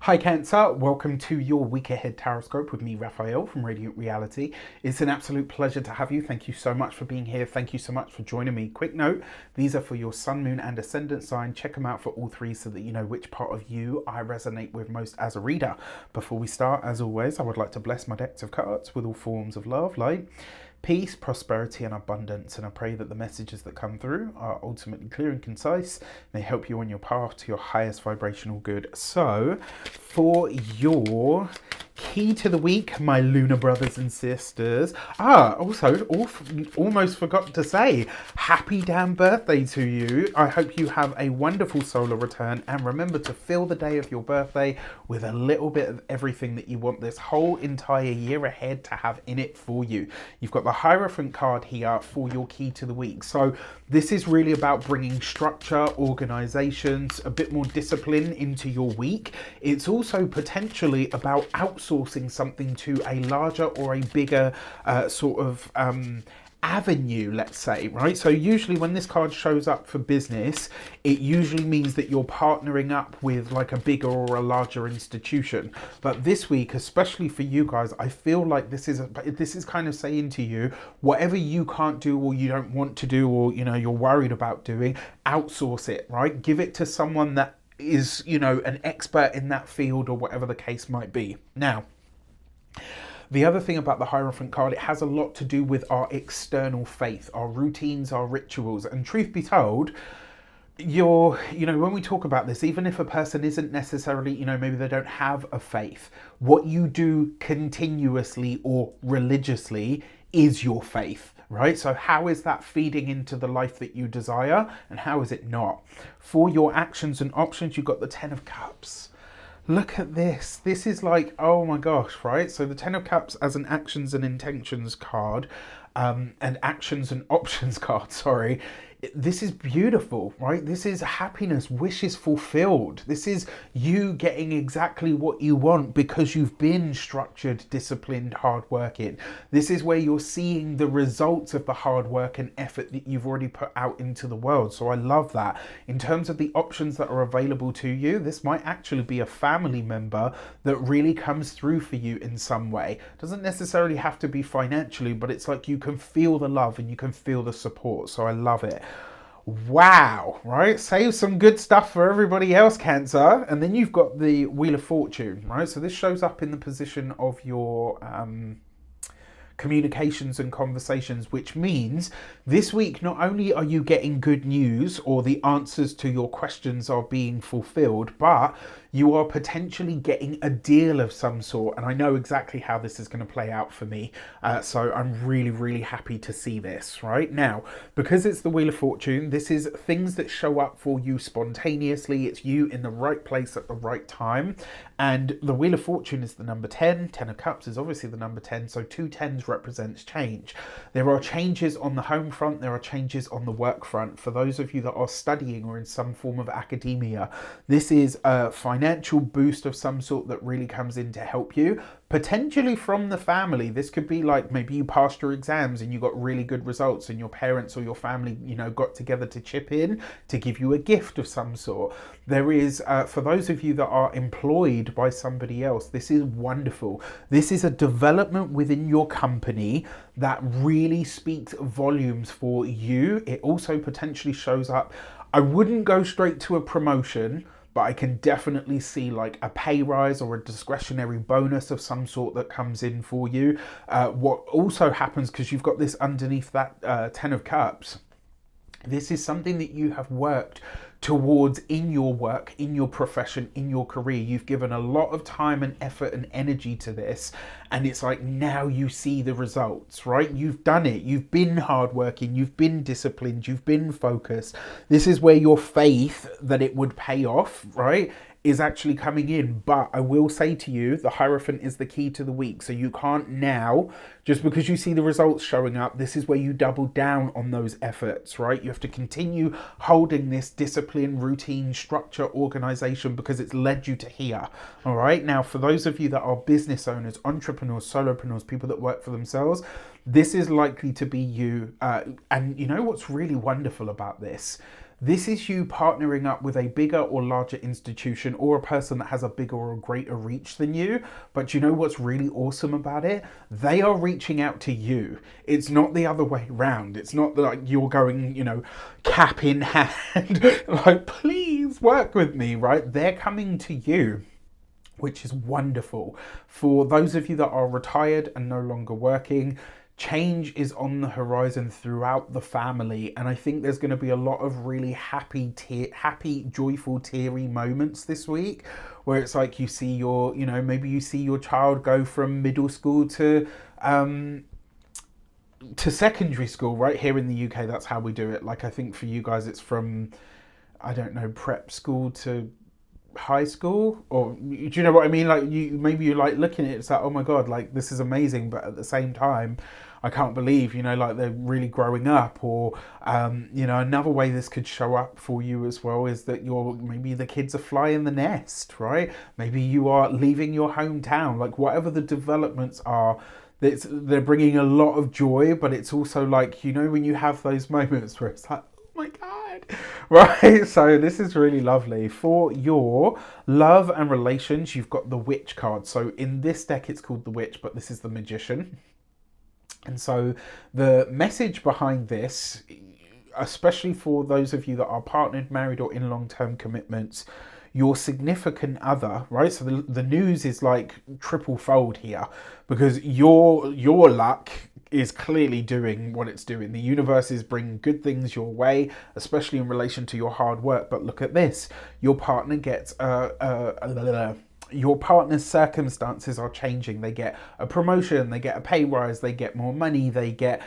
Hi Cancer, welcome to your week ahead Taroscope with me, Raphael from Radiant Reality. It's an absolute pleasure to have you. Thank you so much for being here. Thank you so much for joining me. Quick note, these are for your sun, moon and ascendant sign. Check them out for all three so that you know which part of you I resonate with most as a reader. Before we start, as always, I would like to bless my decks of cards with all forms of love, light, peace, prosperity and abundance, and I pray that the messages that come through are ultimately clear and concise. They help you on your path to your highest vibrational good. So for your key to the week, my lunar brothers and sisters, also almost forgot to say happy damn birthday to you. I hope you have a wonderful solar return, and remember to fill the day of your birthday with a little bit of everything that you want this whole entire year ahead to have in it for you. You've got the Hierophant card here for your key to the week. So this is really about bringing structure, organizations, a bit more discipline into your week. It's also potentially about outsourcing something to a larger or a bigger avenue, let's say, right? So usually when this card shows up for business, it usually means that you're partnering up with like a bigger or a larger institution. But this week, especially for you guys, I feel like this is kind of saying to you, whatever you can't do or you don't want to do, or you're worried about doing, outsource it, right? Give it to someone that is an expert in that field, or whatever the case might be. Now, the other thing about the Hierophant card, it has a lot to do with our external faith, our routines, our rituals. And truth be told, when we talk about this, even if a person isn't necessarily, maybe they don't have a faith, what you do continuously or religiously is your faith, right? So how is that feeding into the life that you desire, and how is it not? For your actions and options, you've got the Ten of Cups. Look at this. This is like, oh my gosh, right? So the Ten of Cups as an actions and intentions card, and actions and options card, sorry. This is beautiful, right? This is happiness, wishes fulfilled. This is you getting exactly what you want because you've been structured, disciplined, hardworking. This is where you're seeing the results of the hard work and effort that you've already put out into the world. So I love that. In terms of the options that are available to you, this might actually be a family member that really comes through for you in some way. Doesn't necessarily have to be financially, but it's like you can feel the love and you can feel the support. So I love it. Wow, right? Save some good stuff for everybody else, Cancer. And then you've got the Wheel of Fortune, right? So this shows up in the position of your communications and conversations, which means this week not only are you getting good news, or the answers to your questions are being fulfilled, but you are potentially getting a deal of some sort. And I know exactly how this is going to play out for me. So I'm really, really happy to see this right now. Because it's the Wheel of Fortune, this is things that show up for you spontaneously. It's you in the right place at the right time. And the Wheel of Fortune is the number 10. 10 of Cups is obviously the number 10. So 2 10s represents change. There are changes on the home front. There are changes on the work front. For those of you that are studying or in some form of academia, this is a financial boost of some sort that really comes in to help you. Potentially from the family. This could be like maybe you passed your exams and you got really good results, and your parents or your family, got together to chip in to give you a gift of some sort. There is, for those of you that are employed by somebody else, this is wonderful. This is a development within your company that really speaks volumes for you. It also potentially shows up. I wouldn't go straight to a promotion, but I can definitely see like a pay rise or a discretionary bonus of some sort that comes in for you. What also happens, because you've got this underneath that 10 of Cups, this is something that you have worked towards in your work, in your profession, in your career. You've given a lot of time and effort and energy to this, and it's like now you see the results, right? You've done it. You've been hardworking. You've been disciplined. You've been focused. This is where your faith that it would pay off, right, is actually coming in. But I will say to you, the Hierophant is the key to the week. So you can't now, just because you see the results showing up, this is where you double down on those efforts, right? You have to continue holding this discipline, routine, structure, organization, because it's led you to here. All right. Now, for those of you that are business owners, entrepreneurs, solopreneurs, people that work for themselves, this is likely to be you. And you know what's really wonderful about this? This is you partnering up with a bigger or larger institution or a person that has a bigger or greater reach than you. But you know what's really awesome about it? They are reaching out to you. It's not the other way around. It's not like you're going, cap in hand, like, please work with me, right? They're coming to you, which is wonderful. For those of you that are retired and no longer working, change is on the horizon throughout the family, and I think there's going to be a lot of really happy, joyful, teary moments this week, where it's like you see your, maybe you see your child go from middle school to secondary school. Right here in the UK, that's how we do it. Like, I think for you guys, it's from, I don't know, prep school to high school, or do you know what I mean? Like, you're like looking at it, it's like, oh my god, like, this is amazing, but at the same time, I can't believe, like, they're really growing up. Or another way this could show up for you as well is that maybe the kids are flying the nest, right? Maybe you are leaving your hometown. Like, whatever the developments are, they're bringing a lot of joy, but it's also like, when you have those moments where it's like, oh my god, right? So this is really lovely. For your love and relations, you've got the Witch card. So in this deck, it's called the Witch, but this is the Magician. And so the message behind this, especially for those of you that are partnered, married, or in long-term commitments, your significant other, right? So the news is like triple fold here, because your luck is clearly doing what it's doing. The universe is bringing good things your way, especially in relation to your hard work. But look at this. Your partner gets your partner's circumstances are changing. They get a promotion, they get a pay rise, they get more money, they get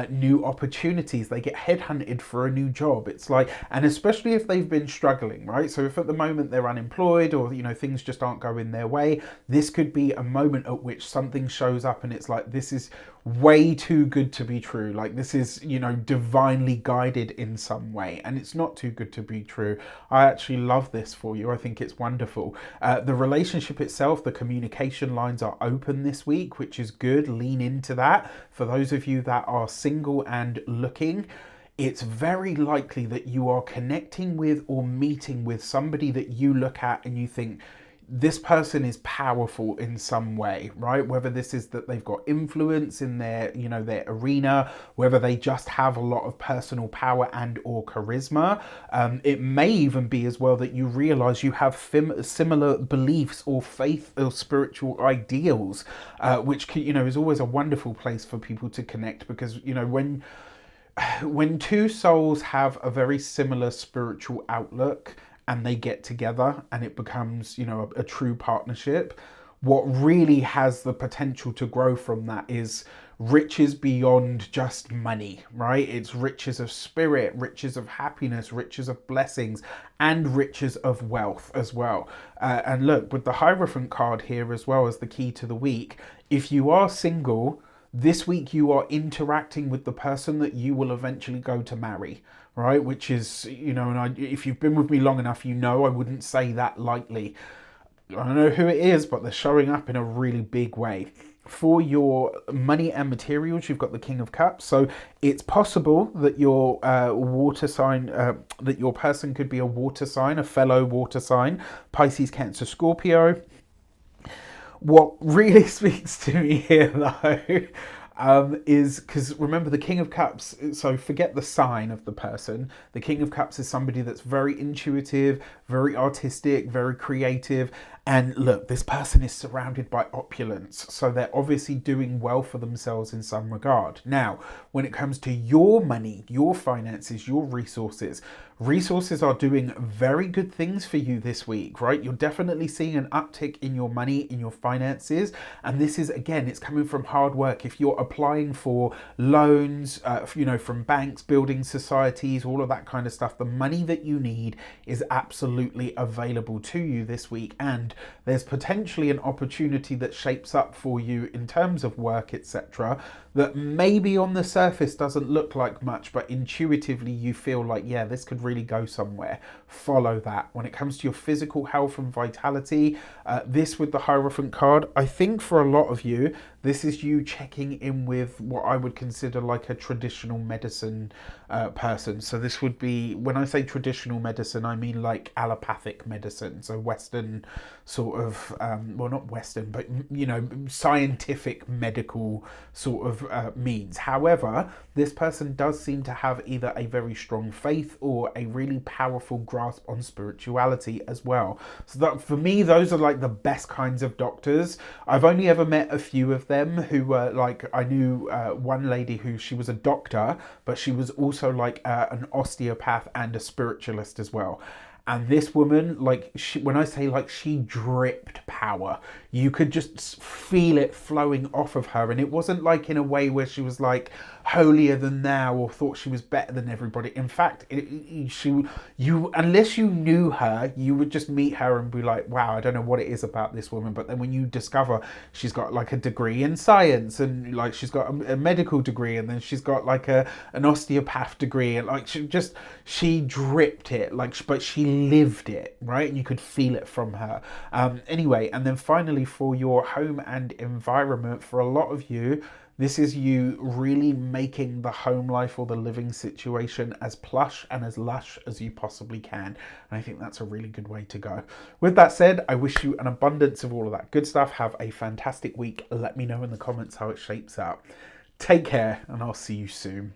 new opportunities, they get headhunted for a new job. It's like, and especially if they've been struggling, right? So if at the moment they're unemployed, or things just aren't going their way, this could be a moment at which something shows up and it's like, this is way too good to be true. Like, this is, divinely guided in some way, and it's not too good to be true. I actually love this for you. I think it's wonderful. The relationship itself, the communication lines are open this week, which is good. Lean into that. For those of you that are single and looking, it's very likely that you are connecting with or meeting with somebody that you look at and you think, this person is powerful in some way, right? Whether this is that they've got influence in their, their arena, whether they just have a lot of personal power and or charisma. It may even be as well that you realize you have similar beliefs or faith or spiritual ideals, which can, is always a wonderful place for people to connect, because, when two souls have a very similar spiritual outlook, and they get together and it becomes, a true partnership, what really has the potential to grow from that is riches beyond just money, right? It's riches of spirit, riches of happiness, riches of blessings, and riches of wealth as well. And look, with the Hierophant card here as well as the key to the week, if you are single, this week you are interacting with the person that you will eventually go to marry, right? Which is, if you've been with me long enough, I wouldn't say that lightly. I don't know who it is, but they're showing up in a really big way. For your money and materials, you've got the King of Cups. So it's possible that your water sign, that your person could be a water sign, a fellow water sign, Pisces, Cancer, Scorpio. What really speaks to me here, though, is because remember the King of Cups, so forget the sign of the person. The King of Cups is somebody that's very intuitive, very artistic, very creative. And look, this person is surrounded by opulence, so they're obviously doing well for themselves in some regard. Now, when it comes to your money, your finances, your resources are doing very good things for you this week, right? You're definitely seeing an uptick in your money, in your finances. And this is, again, it's coming from hard work. If you're applying for loans, from banks, building societies, all of that kind of stuff, the money that you need is absolutely available to you this week. And and there's potentially an opportunity that shapes up for you in terms of work, etc., that maybe on the surface doesn't look like much, but intuitively you feel like, yeah, this could really go somewhere. Follow that. When it comes to your physical health and vitality, this with the Hierophant card, I think for a lot of you, this is you checking in with what I would consider like a traditional medicine person. So this would be, when I say traditional medicine, I mean like allopathic medicine. So Western sort of, well, not Western, but, you know, scientific medical sort of means. However, this person does seem to have either a very strong faith or a really powerful grasp on spirituality as well. So that, for me, those are like the best kinds of doctors. I've only ever met a few of them who were like, I knew one lady who, she was a doctor, but she was also like an osteopath and a spiritualist as well. And this woman, like, when I say like she dripped power, you could just feel it flowing off of her. And it wasn't like in a way where she was like holier than thou or thought she was better than everybody. In fact, you unless you knew her, you would just meet her and be like, wow, I don't know what it is about this woman. But then when you discover she's got like a degree in science, and like she's got a medical degree, and then she's got like an osteopath degree, and like she dripped it, like, but she lived it, right? And you could feel it from her. Anyway, and then finally for your home and environment, for a lot of you, this is you really making the home life or the living situation as plush and as lush as you possibly can. And I think that's a really good way to go. With that said, I wish you an abundance of all of that good stuff. Have a fantastic week. Let me know in the comments how it shapes up. Take care, and I'll see you soon.